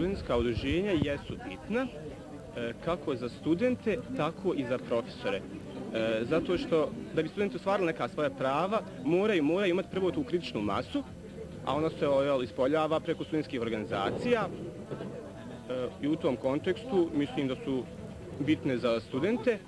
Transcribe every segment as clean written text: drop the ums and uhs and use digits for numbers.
studentska udruženja jesu bitna kako za studente, tako i za profesore. Zato što da bi studenti ostvarili neka svoja prava, moraju imati prvo tu kritičnu masu, a ona se ispoljava preko studentskih organizacija i u tom kontekstu mislim da su bitne za studente,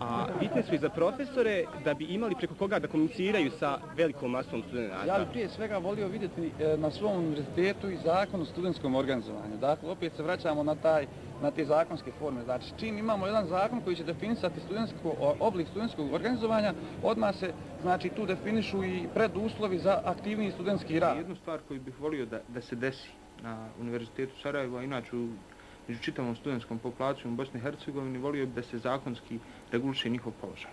a bitne su i za profesore da bi imali preko koga da komuniciraju sa velikom masom studenta. Ja bih prije svega volio vidjeti na svom univerzitetu i zakon o studentskom organizovanju. Dakle, opet se vraćamo na te zakonske forme. Znači, čim imamo jedan zakon koji će definisati oblik studentskog organizovanja, odmah se tu definišu i preduslovi za aktivniji studentski rad. Jednu stvar koju bih volio da se desi na Univerzitetu Sarajevo, a inače među čitavom studentskom populacijom u Bosni i Hercegovini, volio bi da se zakonski reguliše njihov položaj.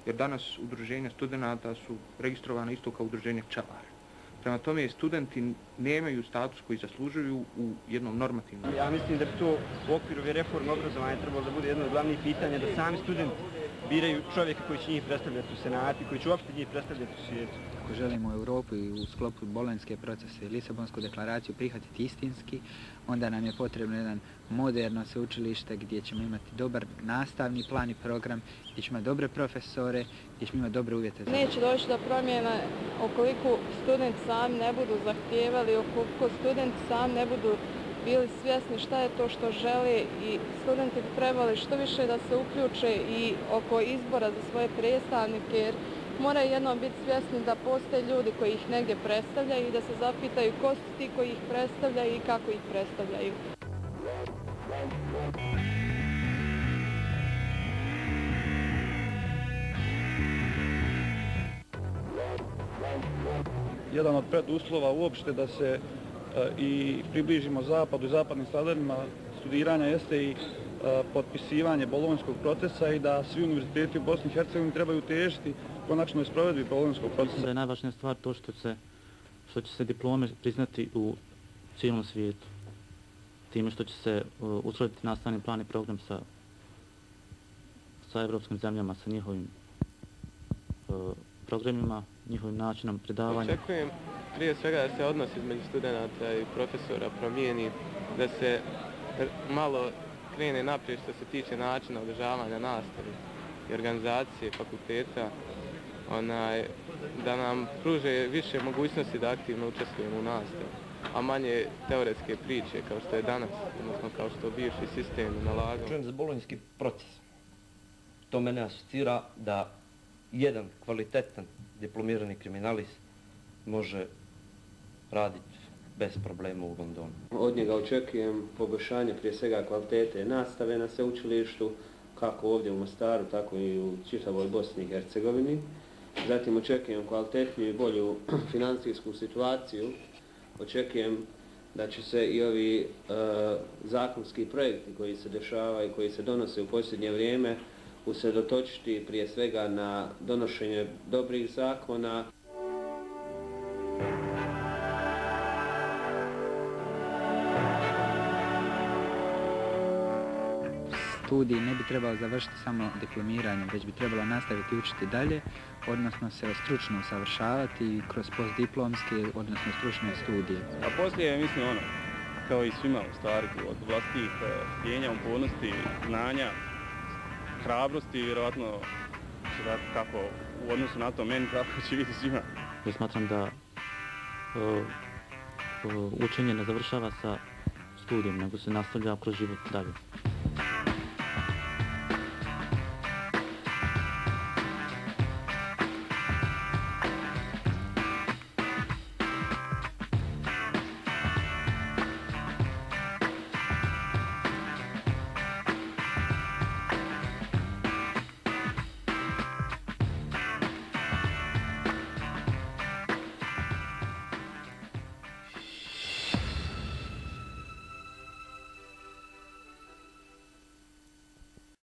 Jer danas udruženja studenta su registrovana isto kao udruženje pčelara. Prema tome, studenti nemaju status koji zaslužuju u jednom normativnom. Ja mislim da bi to u okviru reforme obrazovanja trebalo da bude jedno od glavnih pitanja, da sami studenti biraju čovjeka koji će njih predstavljati u senatu i koji će uopšte njih predstavljati u svijetu. Ako želimo u Europu i u sklopu bolonjske procese i Lisabonsku deklaraciju prihvatiti istinski, onda nam je potrebno jedan moderno sveučilište gdje ćemo imati dobar nastavni plan i program, gdje ćemo imati dobre profesore, gdje ćemo imati dobre uvjete za... Neće doći do promjena ukoliko studenti sami ne budu zahtijevali, ukoliko studenti sami ne budu bili svjesni šta je to što žele i studenti bi trebali što više da se uključe i oko izbora za svoje predstavnike, jer moraju jednom biti svjesni da postoje ljudi koji ih negdje predstavljaju i da se zapitaju ko su ti koji ih predstavljaju i kako ih predstavljaju. Jedan od preduslova uopšte da se i približimo zapadu i zapadnim standardima studiranja jeste i potpisivanje bolonjskog procesa i da svi univerziteti u Bosni i Hercegovini trebaju težiti konačnoj sprovedbi bolonjskog procesa. Da je najvažnija stvar to što će se diplome priznati u cijelom svijetu. Time što će se uskladiti nastavni plan i program sa evropskim zemljama, sa njihovim programima, njihovim načinom predavanja. Očekujem prije svega da se odnos između studenta i profesora promijeni, da se malo krene naprijed što se tiče načina održavanja nastave i organizacije fakulteta, da nam pruže više mogućnosti da aktivno učestvujemo u nastavi, a manje teoretske priče kao što je danas, odnosno kao što bivši sistem nalagao. Čujem za bolonjski proces. To mene asocira da jedan kvalitetan diplomirani kriminalist može raditi bez problema u Londonu. Od njega očekujem poboljšanje prije svega kvalitete nastave na sveučilištu, kako ovdje u Mostaru, tako i u čitavoj Bosni i Hercegovini. Zatim očekujem kvalitetniju i bolju financijsku situaciju. Očekujem da će se i ovi zakonski projekti koji se dešavaju i koji se donose u posljednje vrijeme usredotočiti prije svega na donošenje dobrih zakona. Studij ne bi trebalo završiti samo diplomiranjem, već bi trebalo nastaviti učiti dalje, odnosno se stručno usavršavati kroz postdiplomske, odnosno stručne studije. A poslije, mislim, kao i svima u stvari, od vlastitih htjenja, upornosti, znanja, hrabrosti, vjerojatno kako u odnosu na to meni, kako će biti svima. Ja smatram da učenje ne završava sa studijem, nego se nastavlja kroz život dalje.